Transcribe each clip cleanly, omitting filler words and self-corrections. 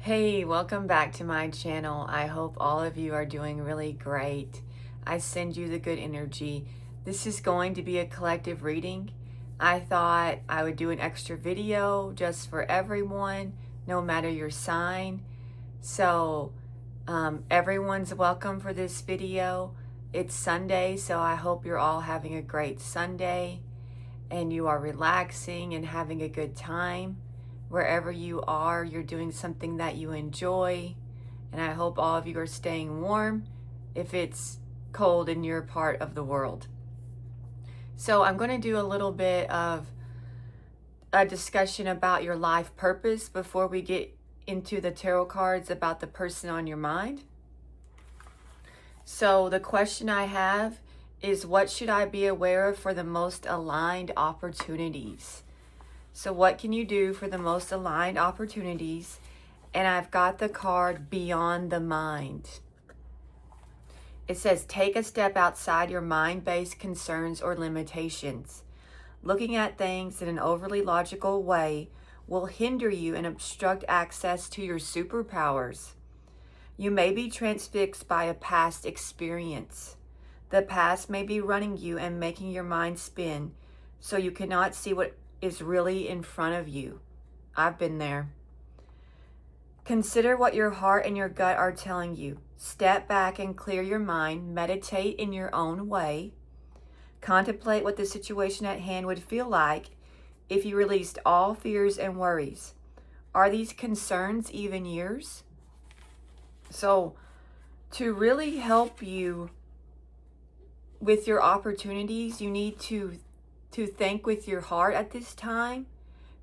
Hey, welcome back to my channel. I hope all of you are doing really great. I send you the good energy. This is going to be a collective reading. I thought I would do an extra video just for everyone, no matter your sign. So everyone's welcome for this video. It's Sunday, so I hope you're all having a great Sunday and you are relaxing and having a good time. Wherever you are, you're doing something that you enjoy. And I hope all of you are staying warm if it's cold in your part of the world. So I'm going to do a little bit of a discussion about your life purpose before we get into the tarot cards about the person on your mind. So the question I have is, what should I be aware of for the most aligned opportunities? So what can you do for the most aligned opportunities? And I've got the card Beyond the Mind. It says, take a step outside your mind-based concerns or limitations. Looking at things in an overly logical way will hinder you and obstruct access to your superpowers. You may be transfixed by a past experience. The past may be running you and making your mind spin, so you cannot see what is really in front of you. I've been there. Consider what your heart and your gut are telling you. Step back and clear your mind. Meditate in your own way. Contemplate what the situation at hand would feel like if you released all fears and worries. Are these concerns even yours? So, to really help you with your opportunities, you need to think with your heart at this time.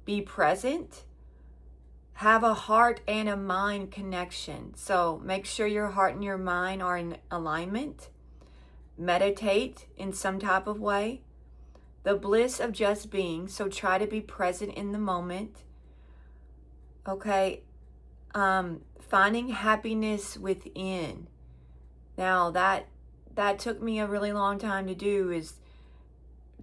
Be present. Have a heart and a mind connection. So make sure your heart and your mind are in alignment. Meditate in some type of way. The bliss of just being. So try to be present in the moment. Okay. Finding happiness within. Now that took me a really long time to do, is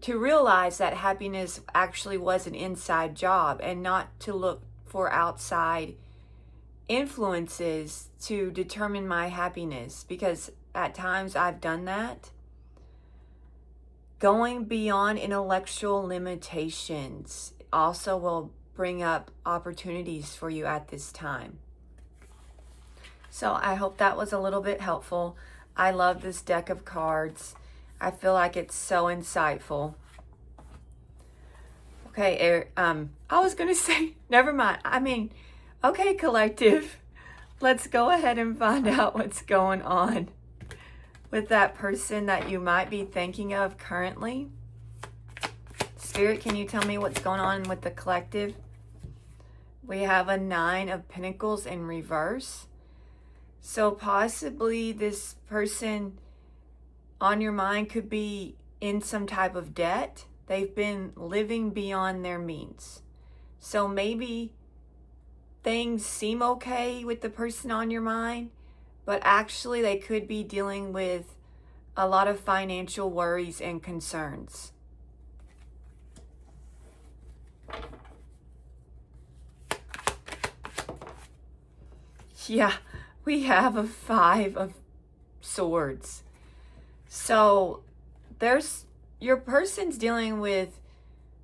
to realize that happiness actually was an inside job and not to look for outside influences to determine my happiness, because at times I've done that. Going beyond intellectual limitations also will bring up opportunities for you at this time. So I hope that was a little bit helpful. I love this deck of cards. I feel like it's so insightful. Okay, I was going to say, never mind. Okay, collective. Let's go ahead and find out what's going on with that person that you might be thinking of currently. Spirit, can you tell me what's going on with the collective? We have a 9 of Pentacles in reverse. So possibly this person on your mind could be in some type of debt. They've been living beyond their means. So maybe things seem okay with the person on your mind, but actually they could be dealing with a lot of financial worries and concerns. Yeah, we have a 5 of Swords. So your person's dealing with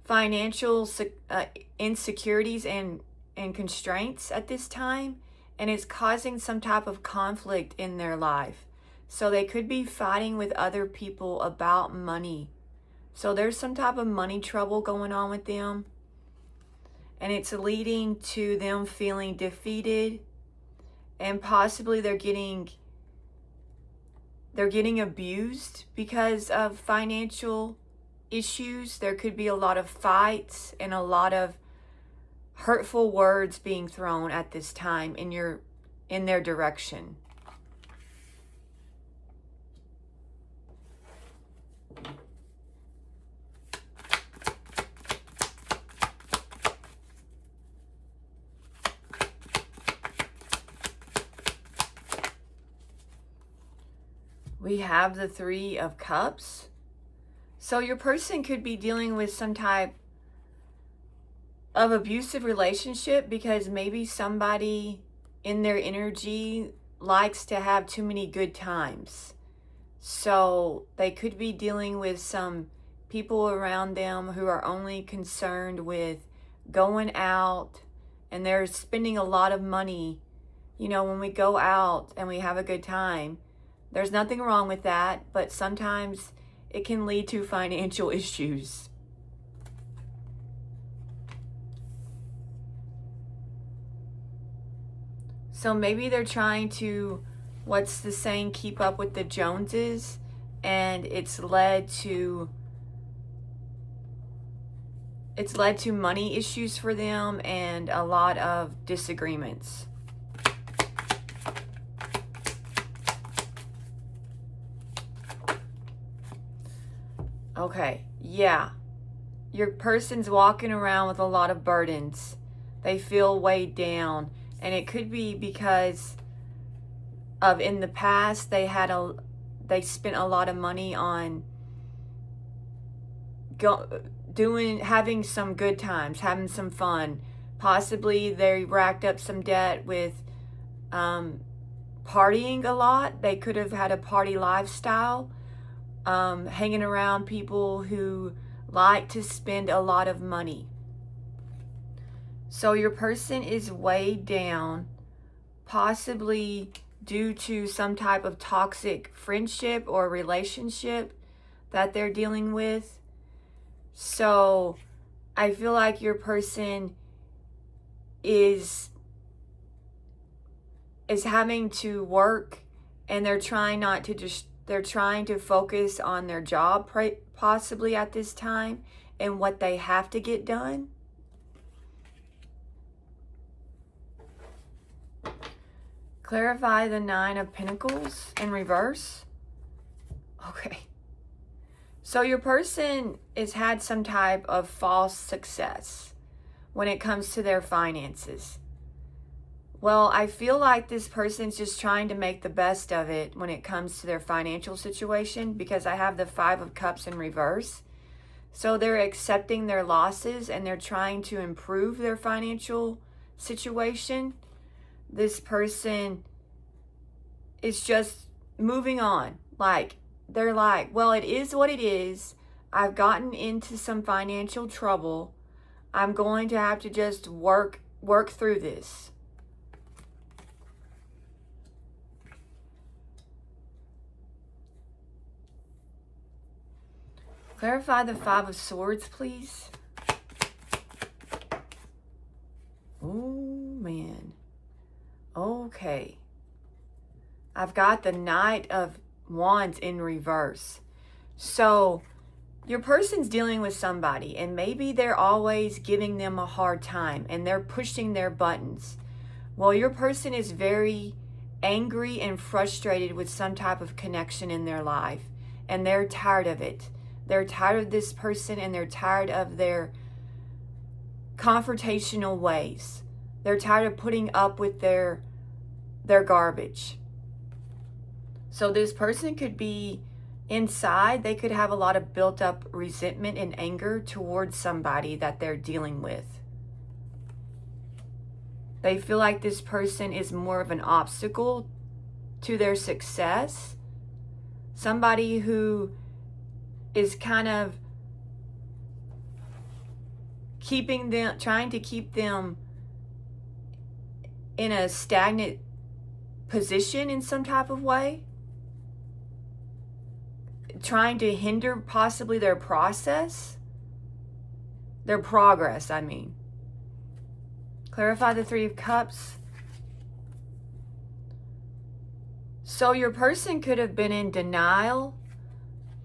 financial insecurities and constraints at this time, and it's causing some type of conflict in their life. So they could be fighting with other people about money. So there's some type of money trouble going on with them, and it's leading to them feeling defeated, and possibly they're getting abused because of financial issues. There could be a lot of fights and a lot of hurtful words being thrown at this time in their direction. We have the 3 of Cups. So your person could be dealing with some type of abusive relationship, because maybe somebody in their energy likes to have too many good times. So they could be dealing with some people around them who are only concerned with going out, and they're spending a lot of money. You know, when we go out and we have a good time, there's nothing wrong with that, but sometimes it can lead to financial issues. So maybe they're trying to, what's the saying, keep up with the Joneses, and it's led to money issues for them and a lot of disagreements. Okay, yeah. Your person's walking around with a lot of burdens. They feel weighed down, and it could be because of in the past they spent a lot of money on having some good times, having some fun. Possibly they racked up some debt with partying a lot. They could have had a party lifestyle, hanging around people who like to spend a lot of money. So your person is weighed down, possibly due to some type of toxic friendship or relationship that they're dealing with. So I feel like your person is having to work, and they're trying to focus on their job possibly at this time and what they have to get done. Clarify the 9 of Pentacles in reverse. Okay. So your person has had some type of false success when it comes to their finances. Well, I feel like this person's just trying to make the best of it when it comes to their financial situation, because I have the 5 of Cups in reverse. So they're accepting their losses and they're trying to improve their financial situation. This person is just moving on. Like, they're like, well, it is what it is. I've gotten into some financial trouble. I'm going to have to just work through this. Clarify the 5 of Swords, please. Oh, man. Okay. I've got the Knight of Wands in reverse. So your person's dealing with somebody, and maybe they're always giving them a hard time and they're pushing their buttons. Well, your person is very angry and frustrated with some type of connection in their life, and they're tired of it. They're tired of this person, and they're tired of their confrontational ways. They're tired of putting up with their garbage. So this person could be inside, they could have a lot of built up resentment and anger towards somebody that they're dealing with. They feel like this person is more of an obstacle to their success. Somebody who is kind of trying to keep them in a stagnant position in some type of way. Trying to hinder possibly their progress, I mean. Clarify the 3 of Cups. So your person could have been in denial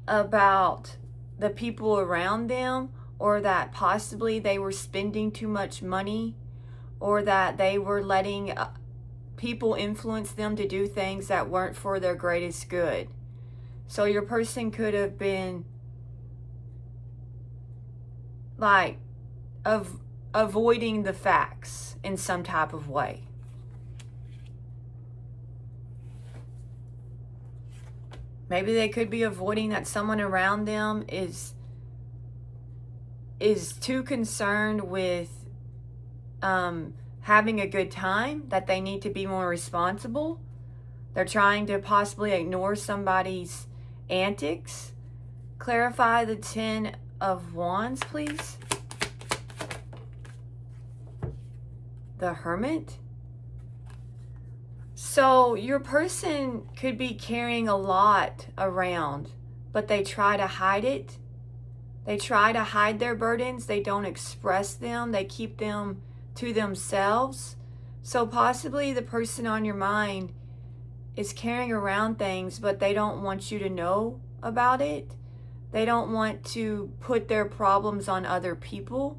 about the people around them, or that possibly they were spending too much money, or that they were letting people influence them to do things that weren't for their greatest good. So your person could have been like avoiding the facts in some type of way. Maybe they could be avoiding that someone around them is too concerned with having a good time, that they need to be more responsible. They're trying to possibly ignore somebody's antics. Clarify the Ten of Wands, please. The Hermit. So your person could be carrying a lot around, but they try to hide it. They try to hide their burdens. They don't express them. They keep them to themselves. So possibly the person on your mind is carrying around things, but they don't want you to know about it. They don't want to put their problems on other people.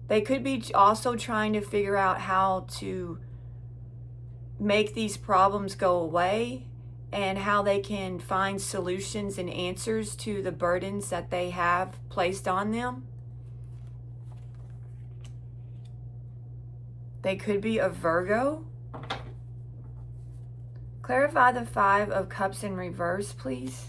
They could be also trying to figure out how to make these problems go away and how they can find solutions and answers to the burdens that they have placed on them. They could be a Virgo. Clarify the Five of Cups in reverse, please.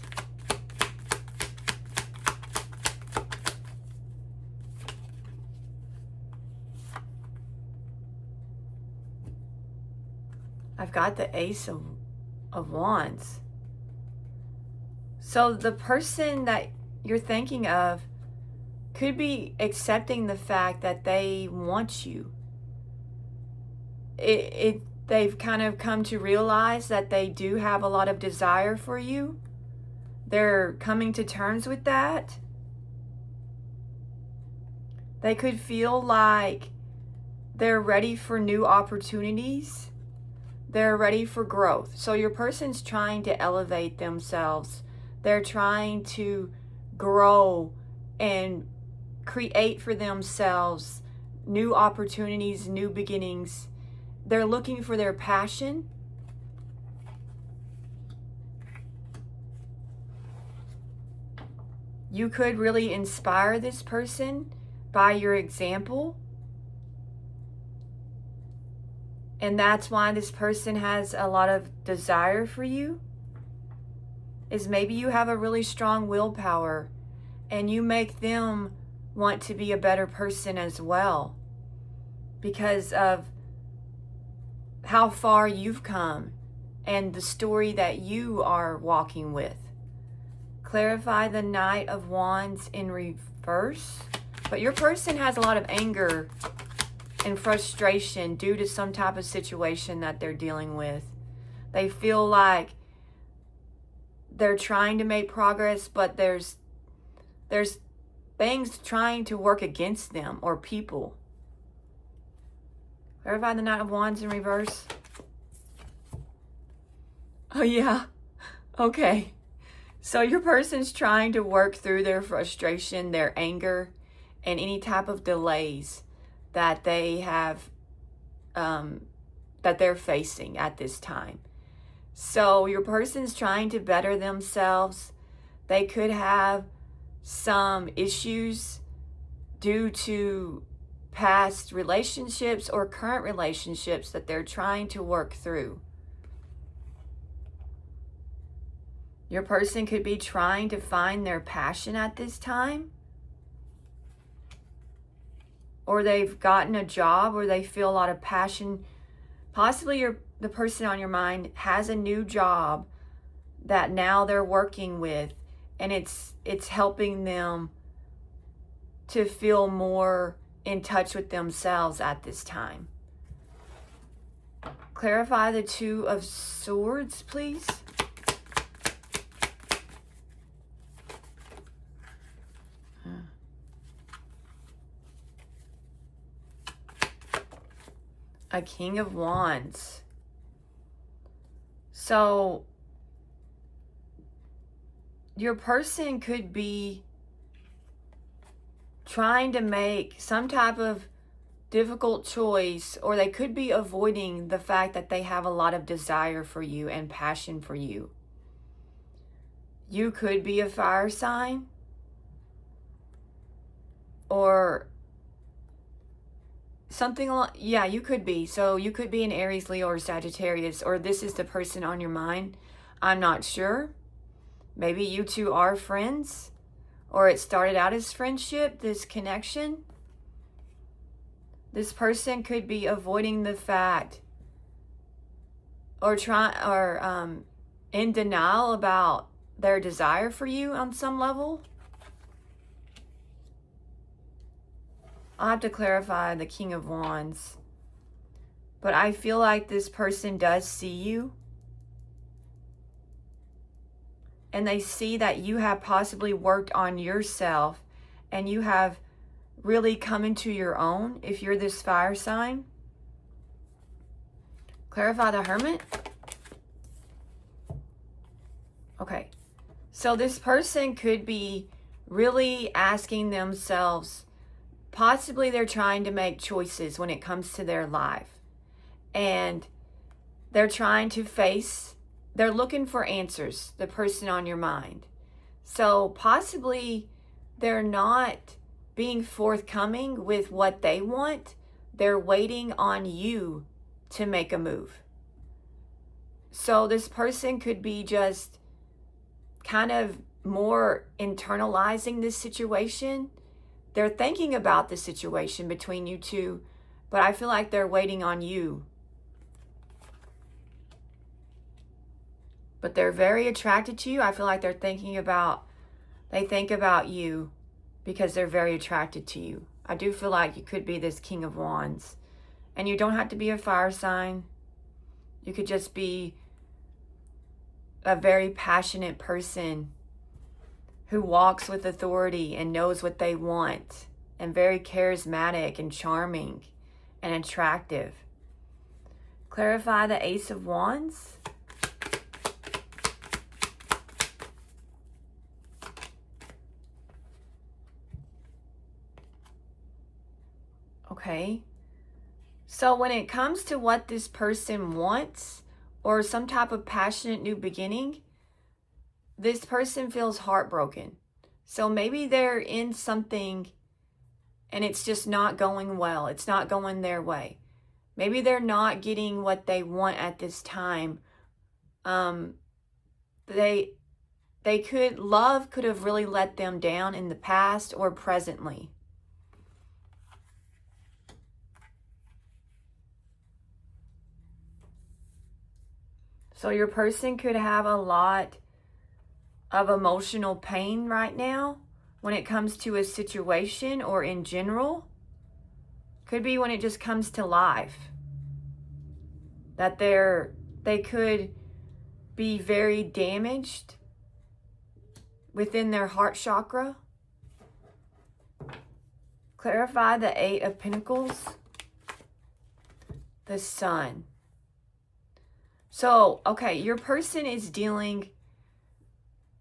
I've got the Ace of Wands. So the person that you're thinking of could be accepting the fact that they want you. They've kind of come to realize that they do have a lot of desire for you. They're coming to terms with that. They could feel like they're ready for new opportunities. They're ready for growth. So your person's trying to elevate themselves. They're trying to grow and create for themselves new opportunities, new beginnings. They're looking for their passion. You could really inspire this person by your example. And that's why this person has a lot of desire for you, is maybe you have a really strong willpower and you make them want to be a better person as well because of how far you've come and the story that you are walking with. Clarify the Knight of Wands in reverse. But your person has a lot of anger and frustration due to some type of situation that they're dealing with. They feel like they're trying to make progress, but there's things trying to work against them or people. Clarify the Knight of Wands in reverse. Oh yeah, okay. So your person's trying to work through their frustration, their anger, and any type of delays that they have, that they're facing at this time. So your person's trying to better themselves. They could have some issues due to past relationships or current relationships that they're trying to work through. Your person could be trying to find their passion at this time. Or they've gotten a job where they feel a lot of passion. Possibly the person on your mind has a new job that now they're working with, and it's helping them to feel more in touch with themselves at this time. Clarify the Two of Swords, please. A King of Wands. So your person could be trying to make some type of difficult choice, or they could be avoiding the fact that they have a lot of desire for you and passion for you. You could be a fire sign, or something like, yeah, you could be. So you could be an Aries, Leo, or Sagittarius, or this is the person on your mind. I'm not sure. Maybe you two are friends, or it started out as friendship, this connection. This person could be avoiding the fact or in denial about their desire for you on some level. I'll have to clarify the King of Wands. But I feel like this person does see you. And they see that you have possibly worked on yourself and you have really come into your own if you're this fire sign. Clarify the Hermit. Okay. So this person could be really asking themselves, possibly they're trying to make choices when it comes to their life. And they're trying to they're looking for answers, the person on your mind. So possibly they're not being forthcoming with what they want. They're waiting on you to make a move. So this person could be just kind of more internalizing this situation. They're thinking about the situation between you two, but I feel like they're waiting on you. But they're very attracted to you. I feel like they think about you because they're very attracted to you. I do feel like you could be this King of Wands. And you don't have to be a fire sign. You could just be a very passionate person who walks with authority and knows what they want, and very charismatic and charming and attractive. Clarify the Ace of Wands. Okay. So when it comes to what this person wants or some type of passionate new beginning, this person feels heartbroken. So maybe they're in something and it's just not going well. It's not going their way. Maybe they're not getting what they want at this time. Love could have really let them down in the past or presently. So your person could have a lot of emotional pain right now when it comes to a situation or in general. Could be when it just comes to life. That they could be very damaged within their heart chakra. Clarify the Eight of Pentacles. The Sun. So, okay, your person is dealing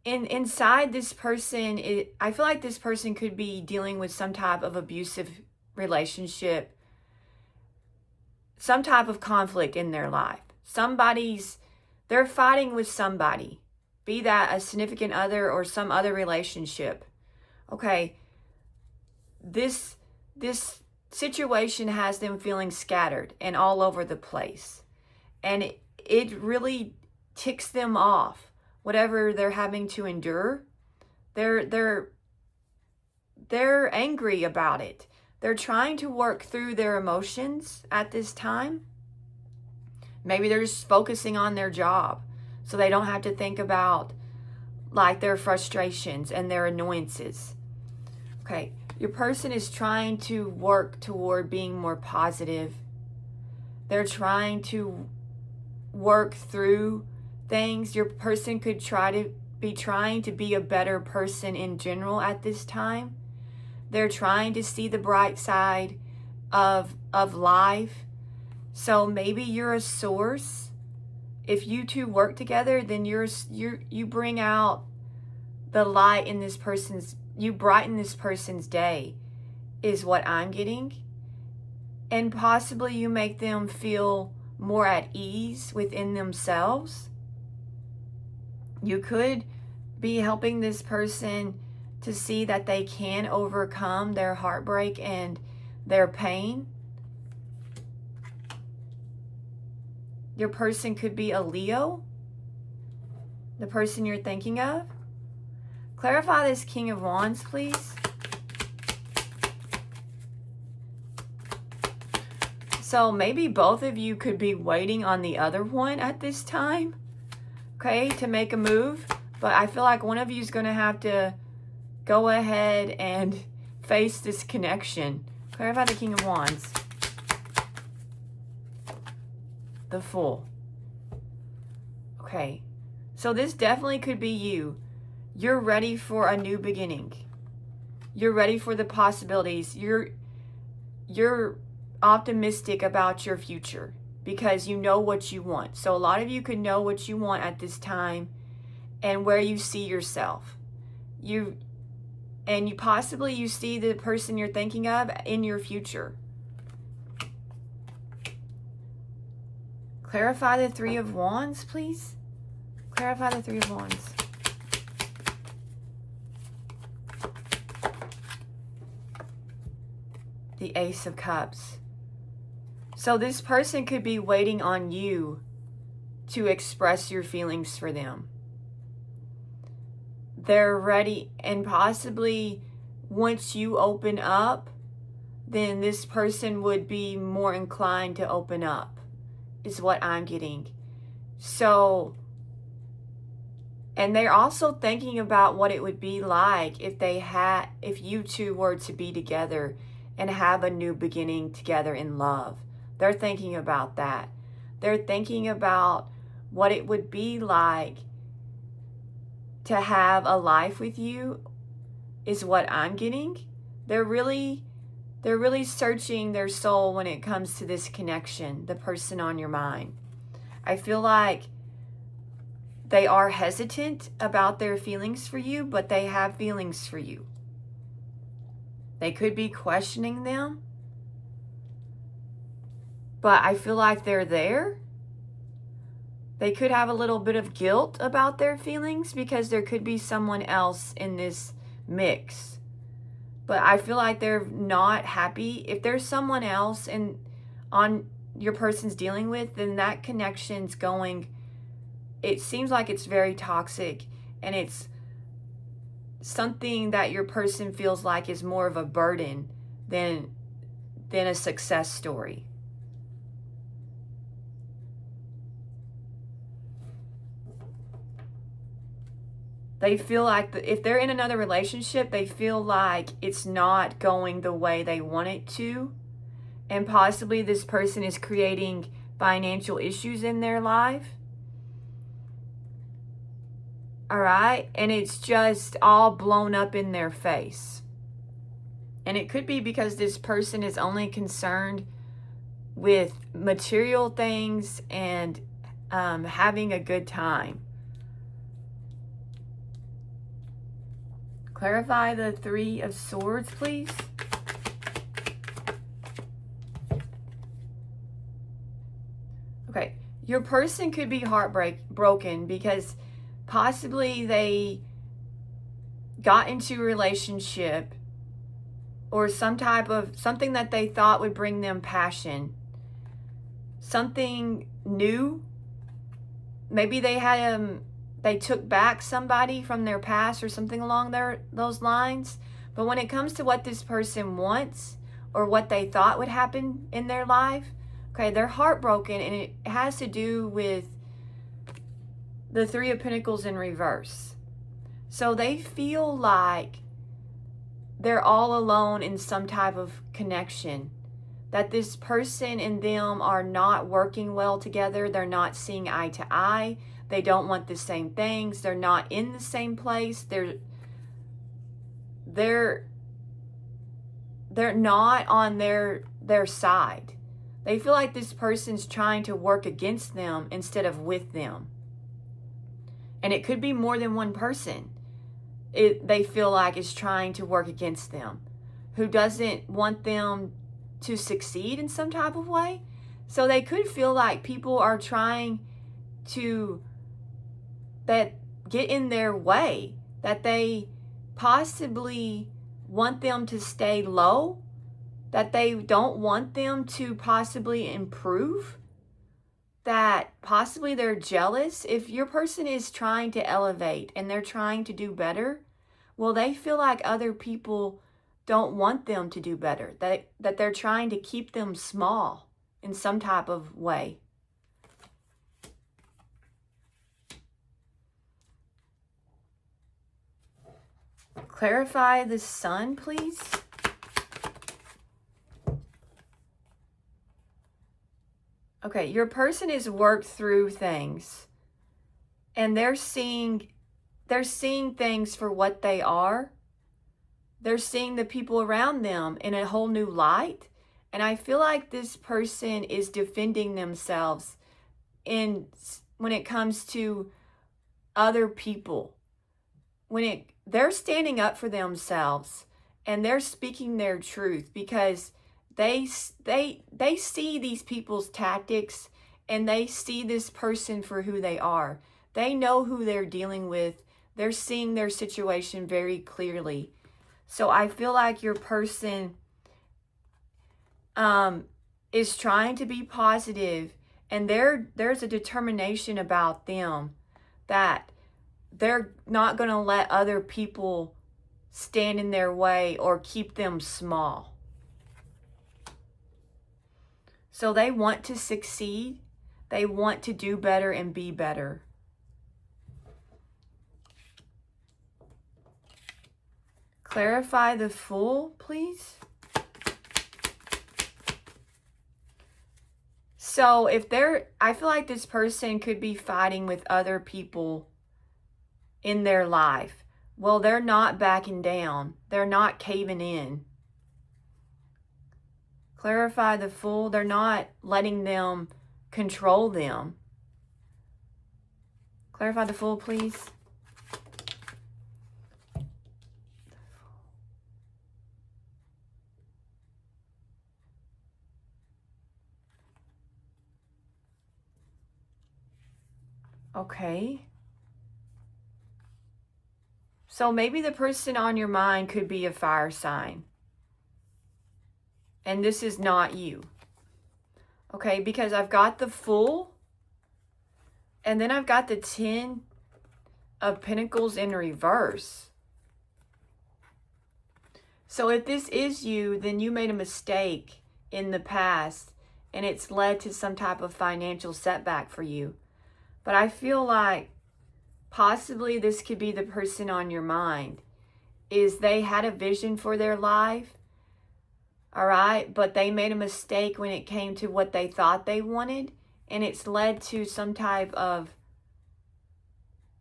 inside this person. I feel like this person could be dealing with some type of abusive relationship, some type of conflict in their life. They're fighting with somebody, be that a significant other or some other relationship. Okay, this situation has them feeling scattered and all over the place. And it really ticks them off, whatever they're having to endure. They're angry about it. They're trying to work through their emotions at this time. Maybe they're just focusing on their job so they don't have to think about like their frustrations and their annoyances. Okay, your person is trying to work toward being more positive. They're trying to work through things. Your person could trying to be a better person in general at this time. They're trying to see the bright side of life. So maybe you're a source. If you two work together, then you bring out the light in this person's, you brighten this person's day, is what I'm getting. And possibly you make them feel more at ease within themselves. You could be helping this person to see that they can overcome their heartbreak and their pain. Your person could be a Leo, the person you're thinking of. Clarify this King of Wands, please. So maybe both of you could be waiting on the other one at this time, okay, to make a move. But I feel like one of you is going to have to go ahead and face this connection. Clarify the King of Wands. The Fool. Okay. So this definitely could be you. You're ready for a new beginning. You're ready for the possibilities. You're optimistic about your future because you know what you want. So a lot of you could know what you want at this time and where you see yourself. You possibly you see the person you're thinking of in your future. Clarify the Three of Wands, please. Clarify the Three of Wands. The Ace of Cups. So this person could be waiting on you to express your feelings for them. They're ready, and possibly once you open up, then this person would be more inclined to open up, is what I'm getting. So, and they're also thinking about what it would be like if you two were to be together and have a new beginning together in love. They're thinking about that. They're thinking about what it would be like to have a life with you, is what I'm getting. They're really searching their soul when it comes to this connection, the person on your mind. I feel like they are hesitant about their feelings for you, but they have feelings for you. They could be questioning them, but I feel like they're there. They could have a little bit of guilt about their feelings because there could be someone else in this mix. But I feel like they're not happy. If there's someone else on your person's dealing with, then that connection's going, it seems like it's very toxic, and it's something that your person feels like is more of a burden than a success story. They feel like if they're in another relationship, they feel like it's not going the way they want it to. And possibly this person is creating financial issues in their life. All right? And it's just all blown up in their face. And it could be because this person is only concerned with material things and having a good time. Clarify the Three of Swords, please. Okay, your person could be heartbroken because possibly they got into a relationship or something that they thought would bring them passion, something new. Maybe they took back somebody from their past or something along those lines. But when it comes to what this person wants or what they thought would happen in their life, okay, they're heartbroken, and it has to do with the Three of Pentacles in reverse. So they feel like they're all alone in some type of connection, that this person and them are not working well together. They're not seeing eye to eye. They don't want the same things. They're not in the same place. They're not on their side. They feel like this person's trying to work against them instead of with them. And it could be more than one person. They feel like is trying to work against them, who doesn't want them to succeed in some type of way. So they could feel like people are trying to get in their way, that they possibly want them to stay low, that they don't want them to possibly improve, that possibly they're jealous. If your person is trying to elevate and they're trying to do better, well, they feel like other people don't want them to do better, that they're trying to keep them small in some type of way. Clarify the Sun, please. Okay, your person has worked through things, and they're seeing things for what they are. They're seeing the people around them in a whole new light. And I feel like this person is defending themselves when it comes to other people. They're standing up for themselves, and they're speaking their truth, because they see these people's tactics, and they see this person for who they are. They know who they're dealing with. They're seeing their situation very clearly. So I feel like your person is trying to be positive, and there's a determination about them that they're not going to let other people stand in their way or keep them small. So they want to succeed. They want to do better and be better. Clarify the Fool, please. So I feel like this person could be fighting with other people in their life. Well, they're not backing down. They're not caving in. Clarify the Fool. They're not letting them control them. Clarify the Fool, please. Okay. So maybe the person on your mind could be a fire sign. And this is not you. Okay, because I've got the Fool. And then I've got the 10 of Pentacles in reverse. So if this is you, then you made a mistake in the past, and it's led to some type of financial setback for you. But I feel like possibly this could be the person on your mind. Is they had a vision for their life, all right, but they made a mistake when it came to what they thought they wanted, and it's led to some type of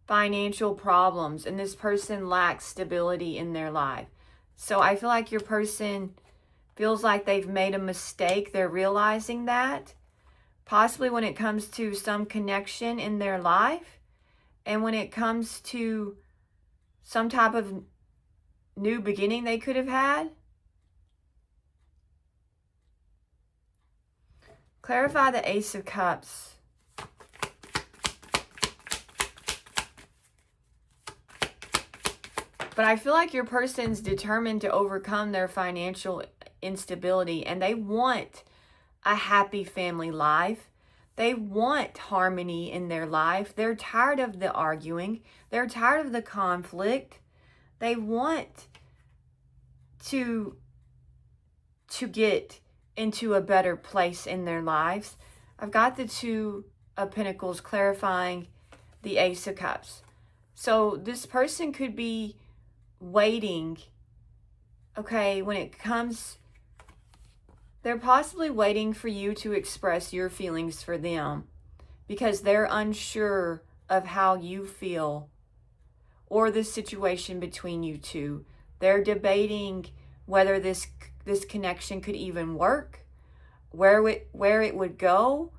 financial problems, and this person lacks stability in their life. So I feel like your person feels like they've made a mistake. They're realizing that. Possibly when it comes to some connection in their life, and when it comes to some type of new beginning they could have had. Clarify the Ace of Cups. But I feel like your person's determined to overcome their financial instability, and they want a happy family life. They want harmony in their life. They're tired of the arguing. They're tired of the conflict. They want to get into a better place in their lives. I've got the 2 of Pentacles clarifying the Ace of Cups. So this person could be waiting, okay, when it comes, they're possibly waiting for you to express your feelings for them, because they're unsure of how you feel or the situation between you two. They're debating whether this connection could even work, where it would go,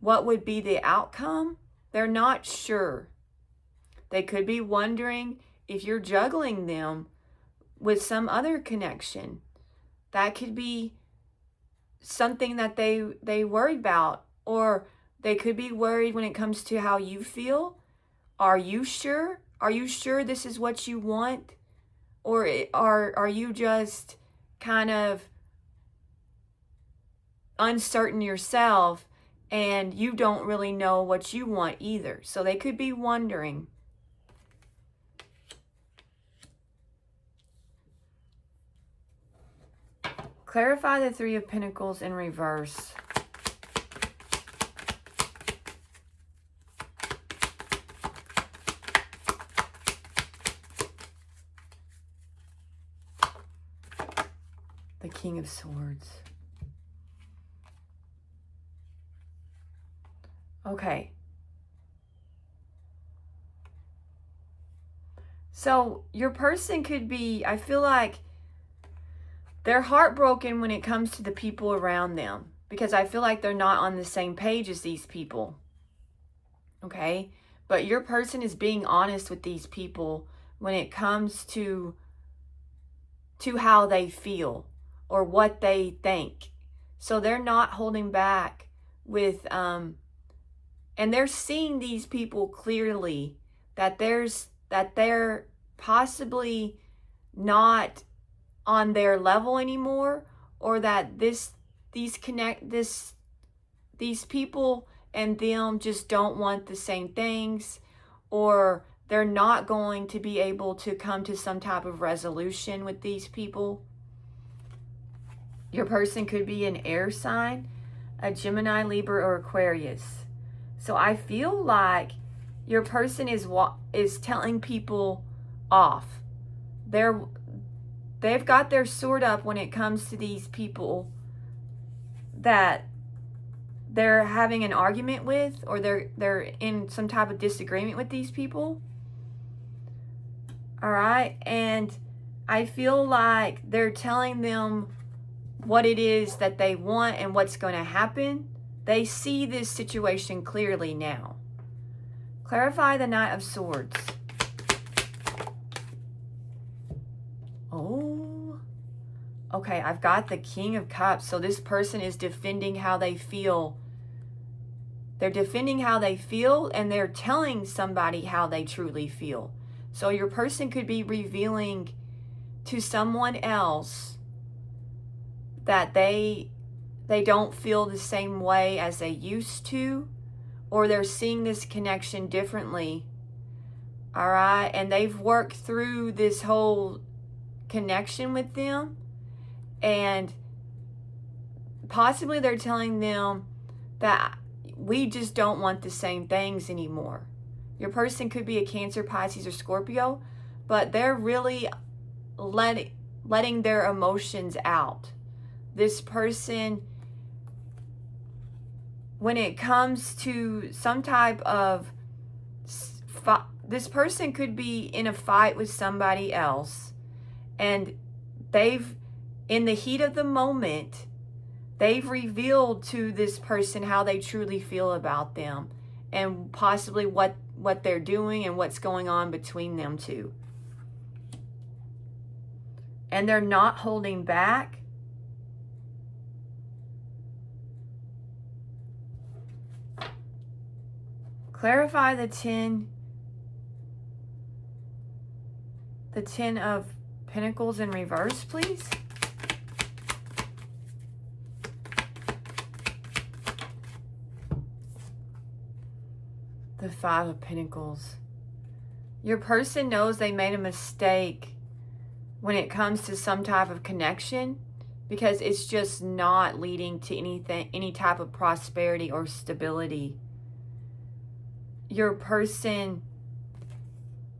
what would be the outcome. They're not sure. They could be wondering if you're juggling them with some other connection. That could be something that they worry about, or they could be worried when it comes to how you feel. Are you sure? Are you sure this is what you want? Or are you just kind of uncertain yourself, and you don't really know what you want either? So they could be wondering. Clarify the 3 of Pentacles in reverse. King of Swords. Okay. So your person could be, I feel like they're heartbroken when it comes to the people around them, because I feel like they're not on the same page as these people. Okay? But your person is being honest with these people when it comes to how they feel or what they think. So they're not holding back with and they're seeing these people clearly, that they're possibly not on their level anymore, or that these people and them just don't want the same things, or they're not going to be able to come to some type of resolution with these people. Your person could be an air sign, a Gemini, Libra, or Aquarius. So I feel like your person is telling people off. They've got their sword up when it comes to these people that they're having an argument with, or they're in some type of disagreement with these people. All right? And I feel like they're telling them what it is that they want and what's going to happen. They see this situation clearly now. Clarify the Knight of Swords. Oh. Okay, I've got the King of Cups. So this person is defending how they feel. They're defending how they feel, and they're telling somebody how they truly feel. So your person could be revealing to someone else that they don't feel the same way as they used to, or they're seeing this connection differently. All right? And they've worked through this whole connection with them, and possibly they're telling them that we just don't want the same things anymore. Your person could be a Cancer, Pisces, or Scorpio, but they're really letting their emotions out. This person, when it comes to some type of this person could be in a fight with somebody else, and in the heat of the moment, they've revealed to this person how they truly feel about them, and possibly what they're doing and what's going on between them two. And they're not holding back. Clarify the 10 of Pentacles in reverse, please. The 5 of Pentacles. Your person knows they made a mistake when it comes to some type of connection, because it's just not leading to any type of prosperity or stability. Your person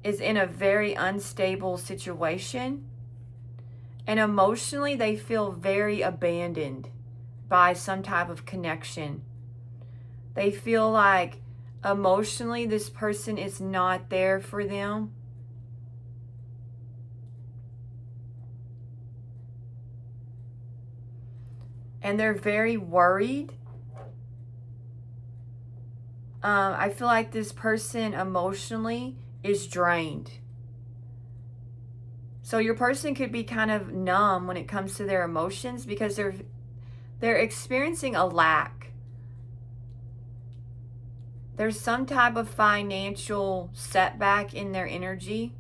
is in a very unstable situation, and emotionally they feel very abandoned by some type of connection. They feel like emotionally this person is not there for them. And they're very worried. I feel like this person emotionally is drained. So your person could be kind of numb when it comes to their emotions, because they're experiencing a lack. There's some type of financial setback in their energy.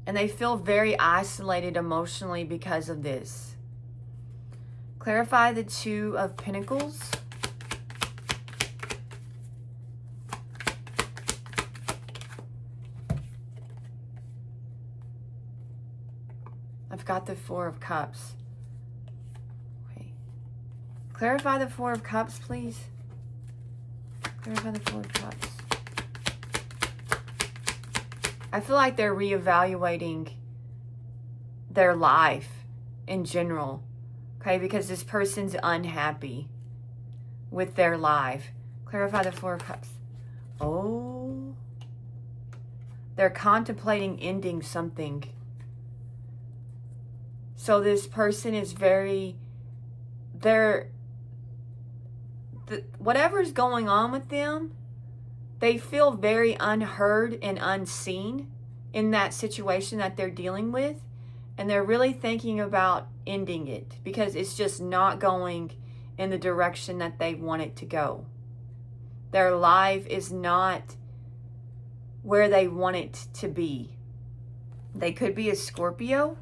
And they feel very isolated emotionally because of this. Clarify the 2 of Pentacles. I've got the 4 of Cups. Okay. Clarify the 4 of Cups, please. Clarify the 4 of Cups. I feel like they're reevaluating their life in general, okay? Because this person's unhappy with their life. Clarify the Four of Cups. Oh, they're contemplating ending something. So this person is whatever's going on with them, they feel very unheard and unseen in that situation that they're dealing with. And they're really thinking about ending it because it's just not going in the direction that they want it to go. Their life is not where they want it to be. They could be a Scorpio.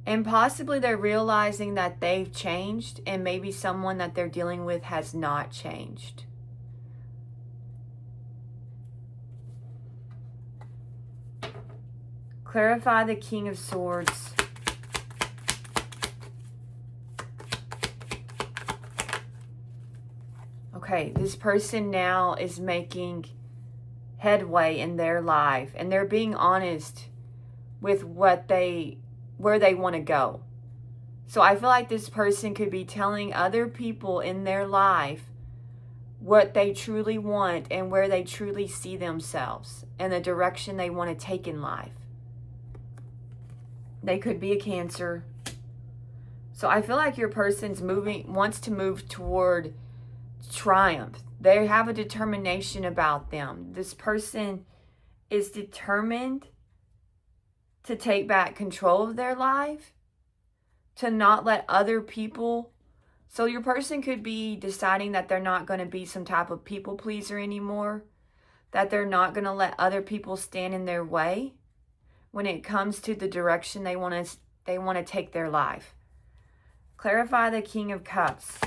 And possibly they're realizing that they've changed and maybe someone that they're dealing with has not changed. Clarify the King of Swords. Okay, this person now is making headway in their life and they're being honest with where they want to go. So I feel like this person could be telling other people in their life what they truly want and where they truly see themselves and the direction they want to take in life. They could be a Cancer. So I feel like your person's wants to move toward triumph. They have a determination about them. This person is determined to take back control of their life, to not let other people. So your person could be deciding that they're not going to be some type of people pleaser anymore, that they're not going to let other people stand in their way when it comes to the direction they want to take their life. Clarify the King of Cups.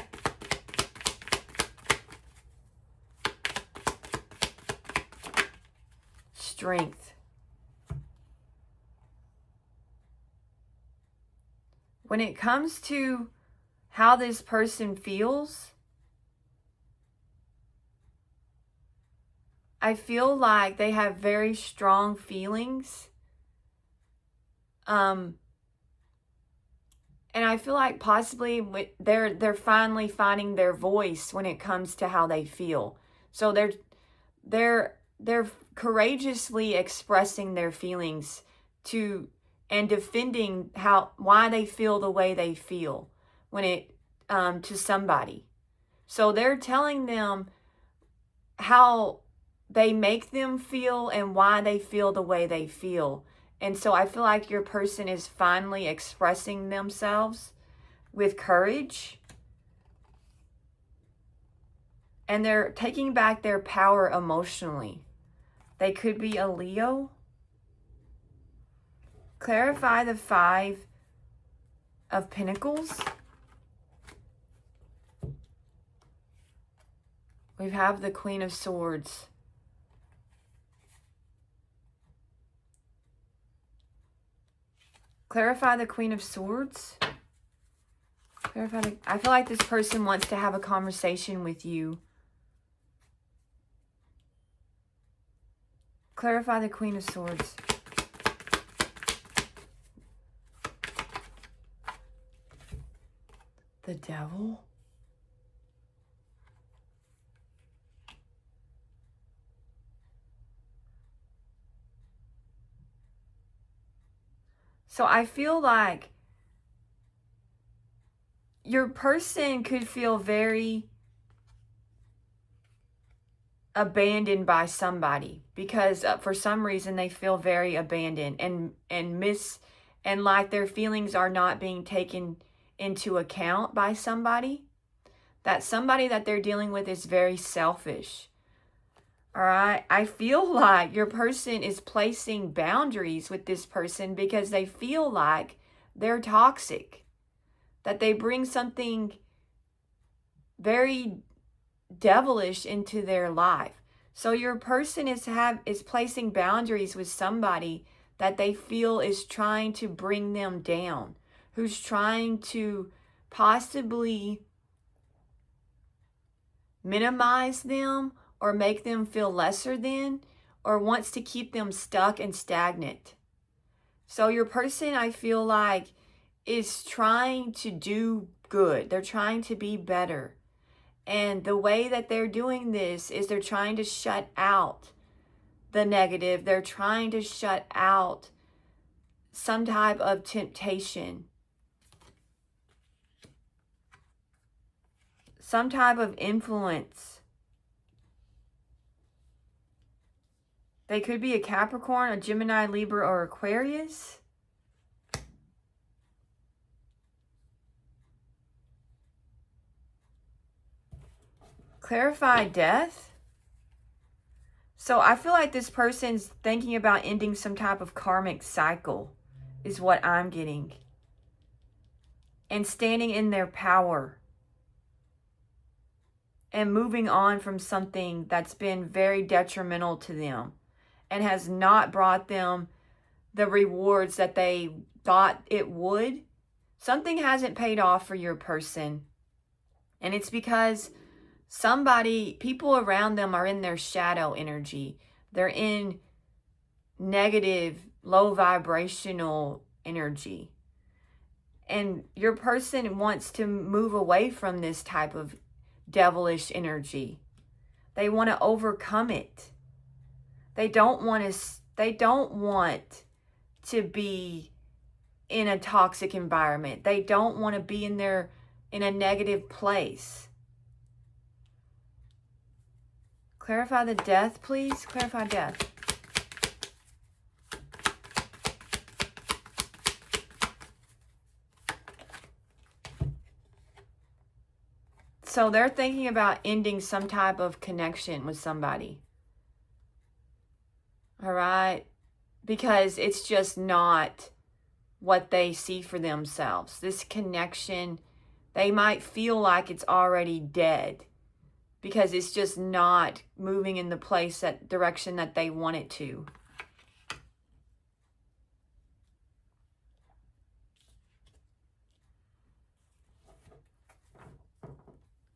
Strength. When it comes to how this person feels, I feel like they have very strong feelings. And I feel like possibly they're finally finding their voice when it comes to how they feel. So they're courageously expressing their feelings and defending why they feel the way they feel when it to somebody. So they're telling them how they make them feel and why they feel the way they feel. And so I feel like your person is finally expressing themselves with courage. And they're taking back their power emotionally. They could be a Leo. Clarify the Five of Pentacles. We have the Queen of Swords. Clarify the Queen of Swords. I feel like this person wants to have a conversation with you. Clarify the Queen of Swords. The Devil. So I feel like your person could feel very abandoned by somebody because for some reason they feel very abandoned and like their feelings are not being taken into account by somebody. That somebody that they're dealing with is very selfish. All right, I feel like your person is placing boundaries with this person because they feel like they're toxic, that they bring something very devilish into their life. So your person is placing boundaries with somebody that they feel is trying to bring them down, who's trying to possibly minimize them or make them feel lesser than, or wants to keep them stuck and stagnant. So your person, I feel like, is trying to do good. They're trying to be better. And the way that they're doing this is they're trying to shut out the negative. They're trying to shut out some type of temptation, some type of influence. They could be a Capricorn, a Gemini, Libra, or Aquarius. Clarify death. So I feel like this person's thinking about ending some type of karmic cycle, is what I'm getting. And standing in their power. And moving on from something that's been very detrimental to them and has not brought them the rewards that they thought it would. Something hasn't paid off for your person. And it's because people around them are in their shadow energy. They're in negative, low vibrational energy. And your person wants to move away from this type of devilish energy. They want to overcome it. They don't want to be in a toxic environment. They don't want to be in a negative place. Clarify the death, please. Clarify death. So they're thinking about ending some type of connection with somebody. All right? Because it's just not what they see for themselves. This connection, they might feel like it's already dead because it's just not moving in the direction that they want it to.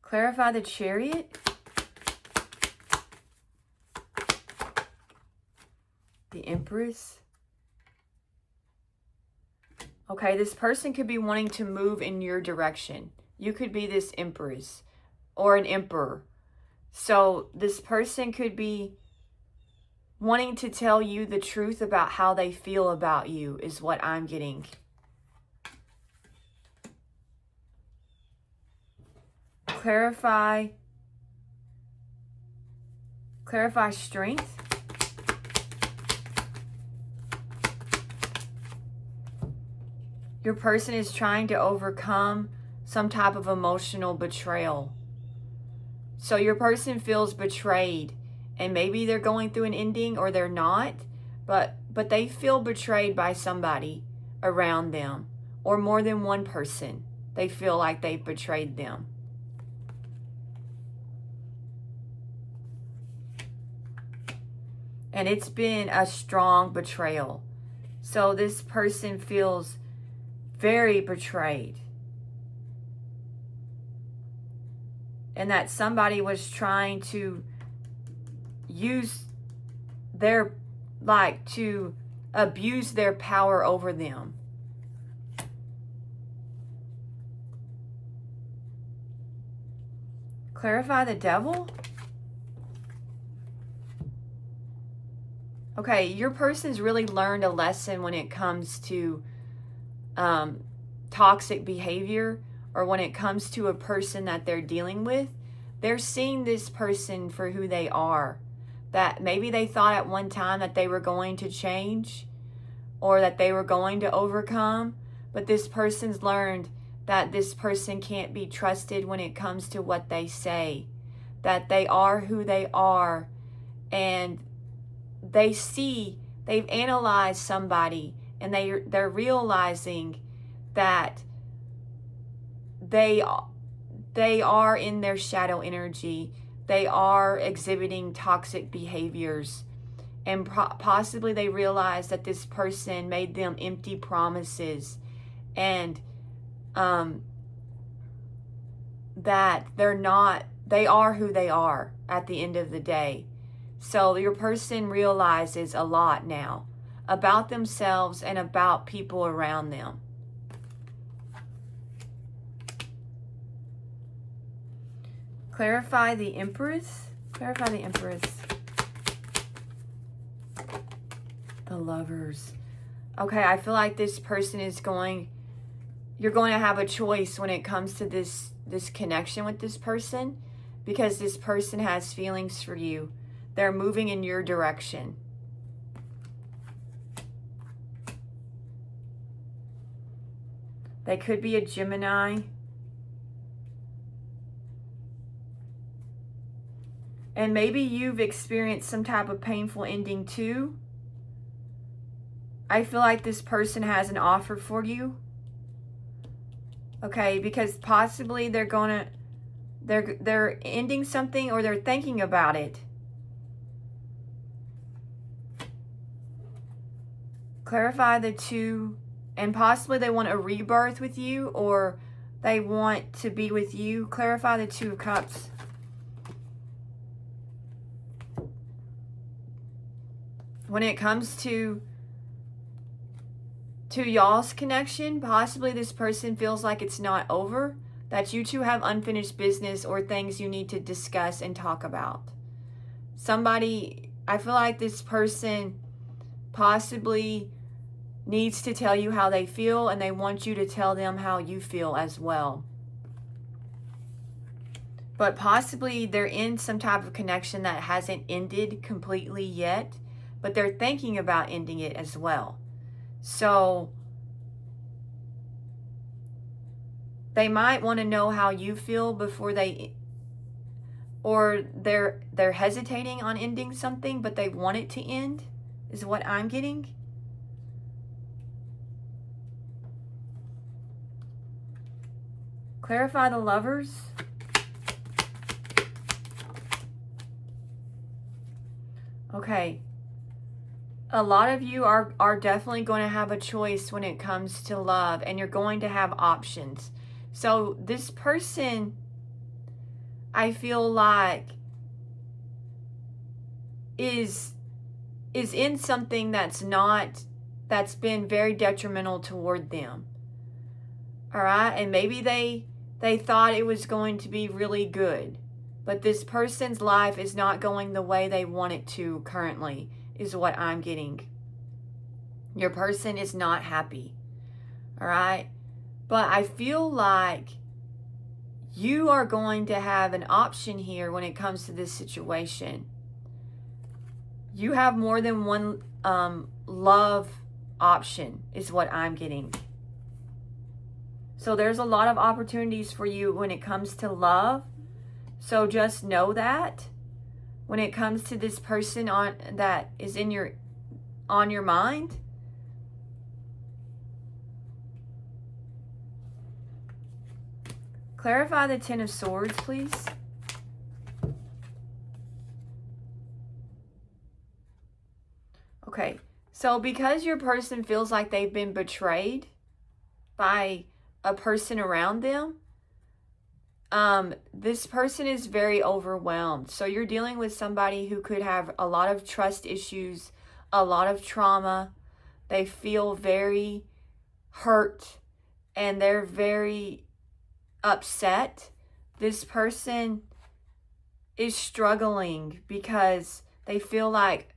Clarify the Chariot. The Empress. Okay, this person could be wanting to move in your direction. You could be this Empress or an Emperor. So this person could be wanting to tell you the truth about how they feel about you, is what I'm getting. Clarify strength. Your person is trying to overcome some type of emotional betrayal. So your person feels betrayed, and maybe they're going through an ending or they're not, but they feel betrayed by somebody around them, or more than one person. They feel like they've betrayed them. And it's been a strong betrayal. So this person feels very betrayed. And that somebody was trying to use to abuse their power over them. Clarify the Devil. Okay, your person's really learned a lesson when it comes to toxic behavior, or when it comes to a person that they're dealing with. They're seeing this person for who they are. That maybe they thought at one time that they were going to change or that they were going to overcome, but this person's learned that this person can't be trusted when it comes to what they say, that they are who they are, and they've analyzed somebody, and they're realizing that they are in their shadow energy. They are exhibiting toxic behaviors, and possibly they realize that this person made them empty promises, and that they're not they are who they are at the end of the day. So your person realizes a lot now about themselves and about people around them. Clarify the Empress. Clarify the Empress. The Lovers. Okay, I feel like this person is you're going to have a choice when it comes to this connection with this person, because this person has feelings for you. They're moving in your direction. They could be a Gemini. And maybe you've experienced some type of painful ending too. I feel like this person has an offer for you. Okay, because possibly they're ending something, or they're thinking about it. Clarify the two, and possibly they want a rebirth with you, or they want to be with you. Clarify the Two of Cups. When it comes to y'all's connection, possibly this person feels like it's not over, that you two have unfinished business or things you need to discuss and talk about. I feel like this person possibly needs to tell you how they feel, and they want you to tell them how you feel as well. But possibly they're in some type of connection that hasn't ended completely yet, but they're thinking about ending it as well. So they might want to know how you feel before or they're hesitating on ending something, but they want it to end, is what I'm getting. Clarify the Lovers. Okay. A lot of you are definitely going to have a choice when it comes to love, and you're going to have options. So this person, I feel like, is in something that's been very detrimental toward them. All right? And maybe they thought it was going to be really good, but this person's life is not going the way they want it to currently, is what I'm getting. Your person is not happy. All right? But I feel like you are going to have an option here when it comes to this situation. You have more than one love option, is what I'm getting. So there's a lot of opportunities for you when it comes to love. So just know that when it comes to this person that is on your mind. Clarify the Ten of Swords, please. Okay, so because your person feels like they've been betrayed by a person around them, this person is very overwhelmed. So you're dealing with somebody who could have a lot of trust issues, a lot of trauma. They feel very hurt, and they're very upset. This person is struggling because they feel like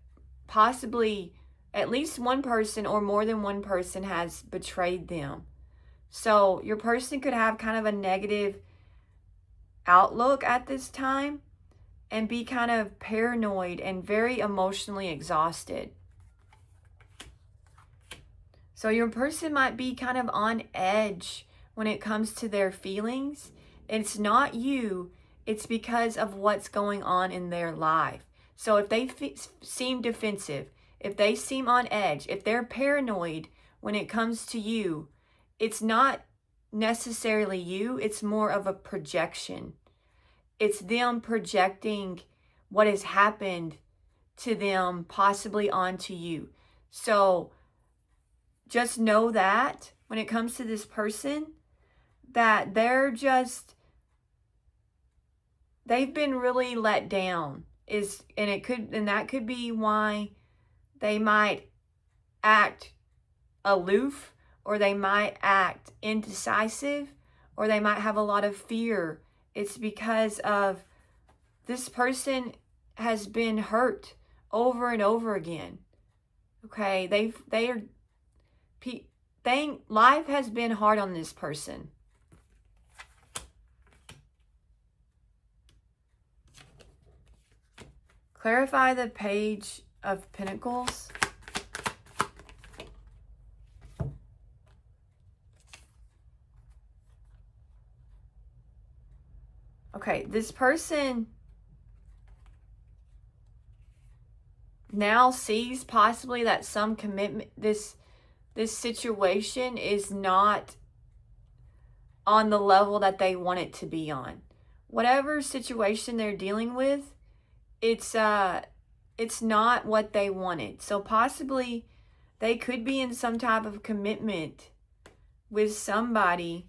possibly at least one person or more than one person has betrayed them. So your person could have kind of a negative outlook at this time and be kind of paranoid and very emotionally exhausted. So your person might be kind of on edge when it comes to their feelings. It's not you, it's because of what's going on in their life. So if they seem defensive, if they seem on edge, if they're paranoid when it comes to you, it's not necessarily you, it's more of a projection. It's them projecting what has happened to them possibly onto you. So just know that when it comes to this person, that they're just they've been really let down. And that could be why they might act aloof, or they might act indecisive, or they might have a lot of fear. It's because of this person has been hurt over and over again. Okay, life has been hard on this person. Clarify the Page of Pentacles. Okay, this person now sees possibly that some commitment, this situation is not on the level that they want it to be on. Whatever situation they're dealing with, it's not what they wanted. So possibly they could be in some type of commitment with somebody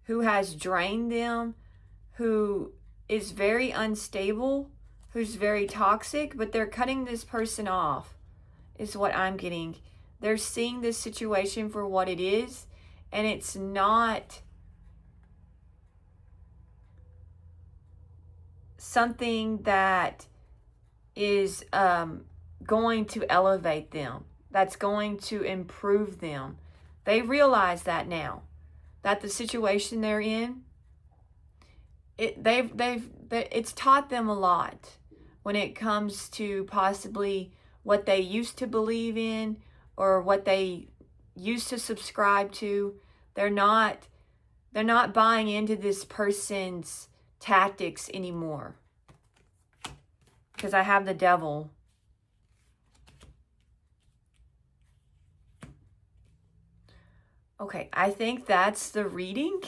who has drained them, who is very unstable, who's very toxic, but they're cutting this person off, is what I'm getting. They're seeing this situation for what it is, and it's not something that is going to elevate them, that's going to improve them. They realize that now, that the situation they're in, it's taught them a lot when it comes to possibly what they used to believe in or what they used to subscribe to. They're not buying into this person's tactics anymore. Because I have the Devil. Okay, I think that's the reading.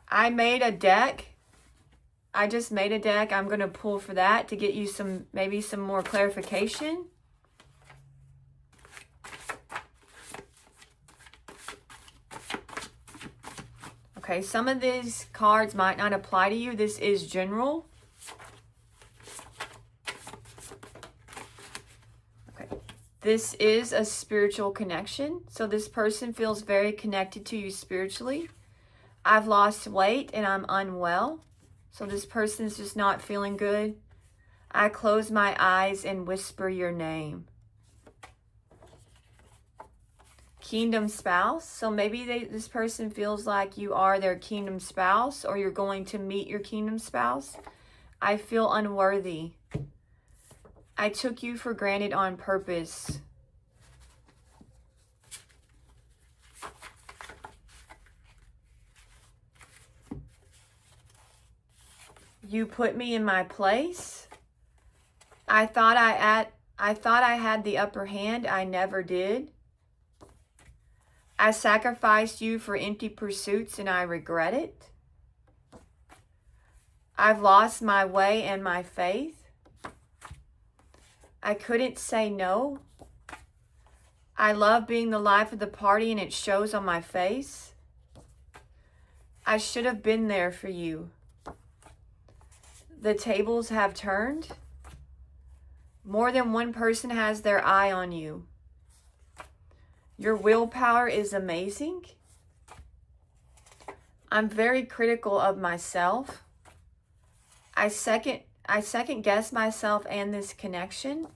I made a deck. I just made a deck. I'm going to pull for that to get you maybe some more clarification. Okay, some of these cards might not apply to you. This is general. Okay, this is a spiritual connection. So this person feels very connected to you spiritually. I've lost weight and I'm unwell. So this person's just not feeling good. I close my eyes and whisper your name. Kingdom spouse. So maybe this person feels like you are their kingdom spouse, or you're going to meet your kingdom spouse. I feel unworthy. I took you for granted on purpose. You put me in my place. I thought I had the upper hand. I never did. I sacrificed you for empty pursuits and I regret it. I've lost my way and my faith. I couldn't say no. I love being the life of the party and it shows on my face. I should have been there for you. The tables have turned. More than one person has their eye on you. Your willpower is amazing. I'm very critical of myself. I second guess myself and this connection.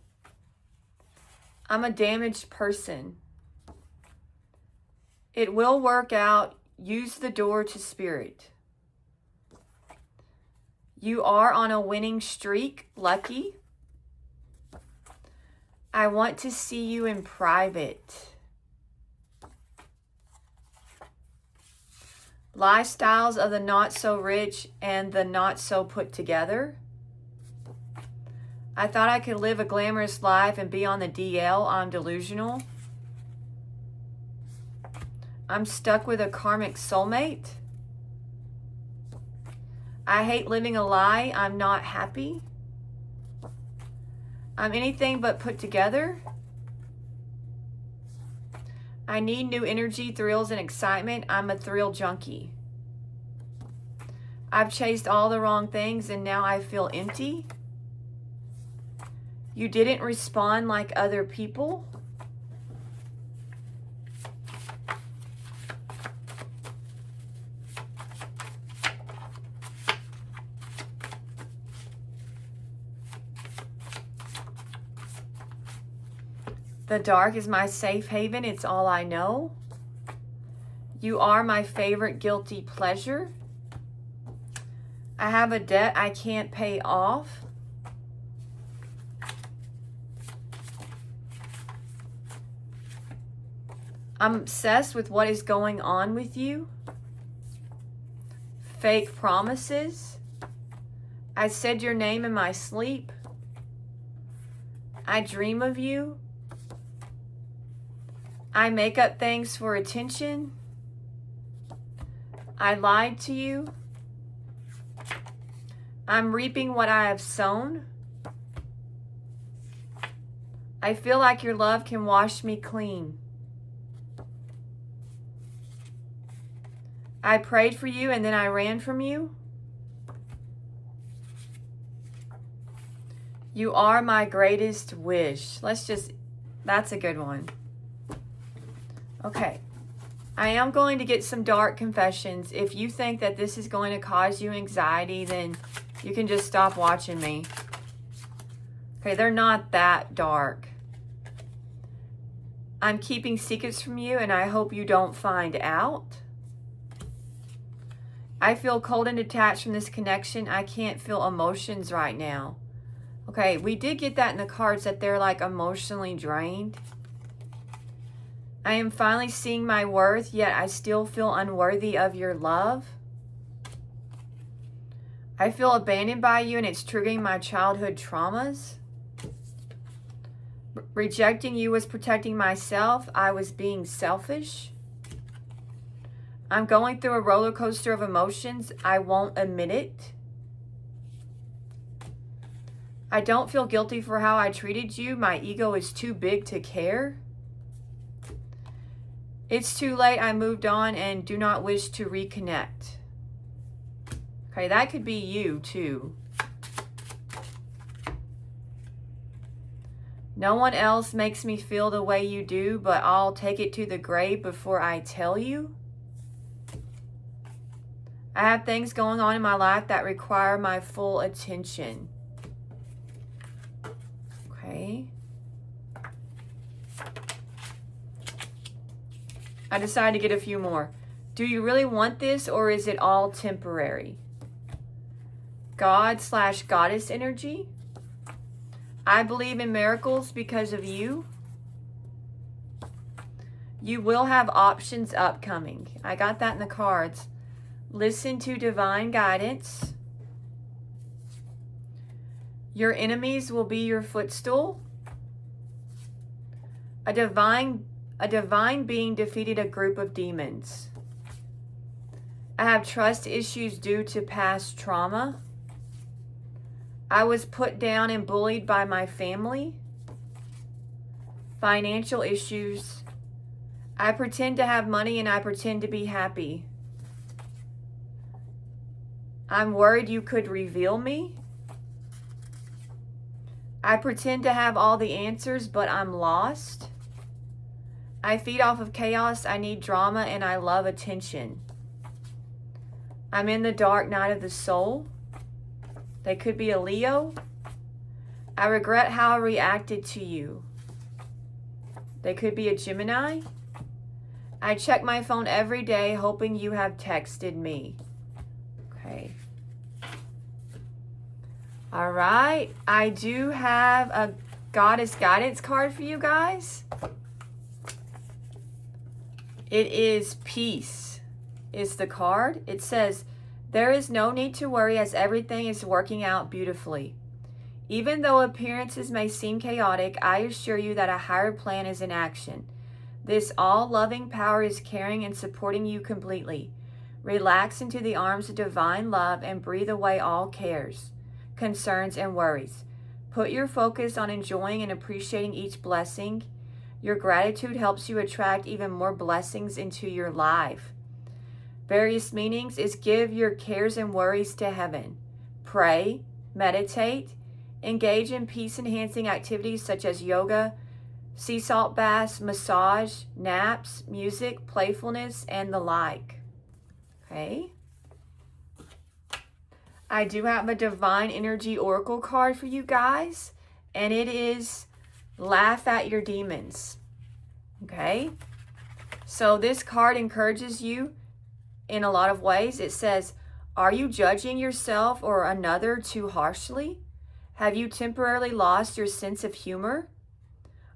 I'm a damaged person. It will work out. Use the door to spirit. You are on a winning streak, lucky. I want to see you in private. Lifestyles of the not so rich and the not so put together. I thought I could live a glamorous life and be on the DL. I'm delusional. I'm stuck with a karmic soulmate. I hate living a lie. I'm not happy. I'm anything but put together. I need new energy, thrills, and excitement. I'm a thrill junkie. I've chased all the wrong things and now I feel empty. You didn't respond like other people. The dark is my safe haven. It's all I know. You are my favorite guilty pleasure. I have a debt I can't pay off. I'm obsessed with what is going on with you. Fake promises. I said your name in my sleep. I dream of you. I make up things for attention. I lied to you. I'm reaping what I have sown. I feel like your love can wash me clean. I prayed for you and then I ran from you. You are my greatest wish. That's a good one. Okay. I am going to get some dark confessions. If you think that this is going to cause you anxiety, then you can just stop watching me. Okay, they're not that dark. I'm keeping secrets from you and I hope you don't find out. I feel cold and detached from this connection. I can't feel emotions right now. Okay, we did get that in the cards that they're like emotionally drained. I am finally seeing my worth, yet I still feel unworthy of your love. I feel abandoned by you and it's triggering my childhood traumas. Rejecting you was protecting myself. I was being selfish. I'm going through a roller coaster of emotions. I won't admit it. I don't feel guilty for how I treated you. My ego is too big to care. It's too late. I moved on and do not wish to reconnect. Okay, that could be you too. No one else makes me feel the way you do, but I'll take it to the grave before I tell you. I have things going on in my life that require my full attention. Okay. I decided to get a few more. Do you really want this or is it all temporary? God/goddess energy. I believe in miracles because of you. You will have options upcoming. I got that in the cards. Listen to divine guidance. Your enemies will be your footstool. A divine being defeated a group of demons. I have trust issues due to past trauma. I was put down and bullied by my family. Financial issues. I pretend to have money and I pretend to be happy. I'm worried you could reveal me. I pretend to have all the answers, but I'm lost. I feed off of chaos. I need drama and I love attention. I'm in the dark night of the soul. They could be a Leo. I regret how I reacted to you. They could be a Gemini. I check my phone every day hoping you have texted me. Okay. All right. I do have a goddess guidance card for you guys. It is peace is the card. It says, there is no need to worry as everything is working out beautifully. Even though appearances may seem chaotic, I assure you that a higher plan is in action. This all-loving power is carrying and supporting you completely. Relax into the arms of divine love and breathe away all cares, concerns, and worries. Put your focus on enjoying and appreciating each blessing. Your gratitude helps you attract even more blessings into your life. Various meanings is give your cares and worries to heaven. Pray, meditate, engage in peace-enhancing activities such as yoga, sea salt baths, massage, naps, music, playfulness, and the like. Okay. I do have a Divine Energy Oracle card for you guys, and it is Laugh at Your Demons. Okay. So this card encourages you in a lot of ways. It says, are you judging yourself or another too harshly? Have you temporarily lost your sense of humor?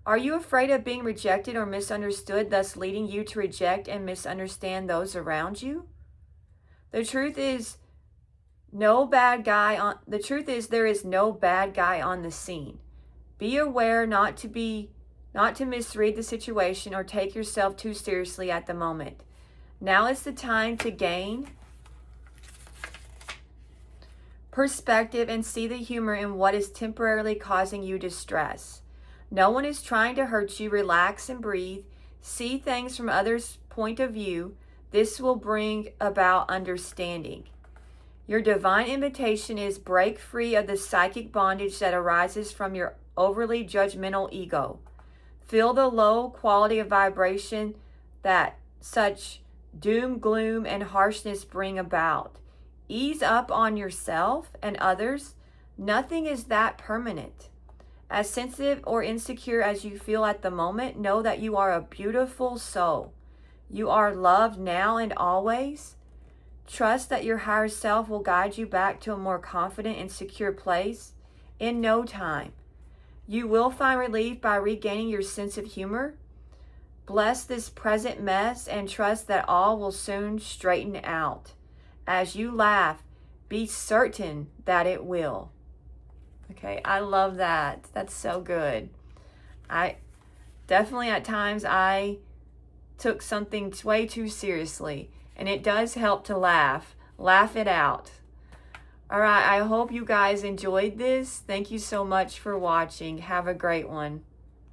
Are you afraid of being rejected or misunderstood, thus leading you to reject and misunderstand those around you? The truth is there is no bad guy on the scene. Be aware not to misread the situation or take yourself too seriously at the moment. Now is the time to gain perspective and see the humor in what is temporarily causing you distress. No one is trying to hurt you. Relax and breathe. See things from others' point of view. This will bring about understanding. Your divine invitation is break free of the psychic bondage that arises from your overly judgmental ego. Feel the low quality of vibration that such doom, gloom, and harshness bring about. Ease up on yourself and others. Nothing is that permanent. As sensitive or insecure as you feel at the moment, know that you are a beautiful soul. You are loved now and always. Trust that your higher self will guide you back to a more confident and secure place in no time. You will find relief by regaining your sense of humor. Bless this present mess and trust that all will soon straighten out. As you laugh, be certain that it will. Okay, I love that. That's so good. I definitely at times I took something way too seriously, and it does help to laugh. Laugh it out. All right, I hope you guys enjoyed this. Thank you so much for watching. Have a great one.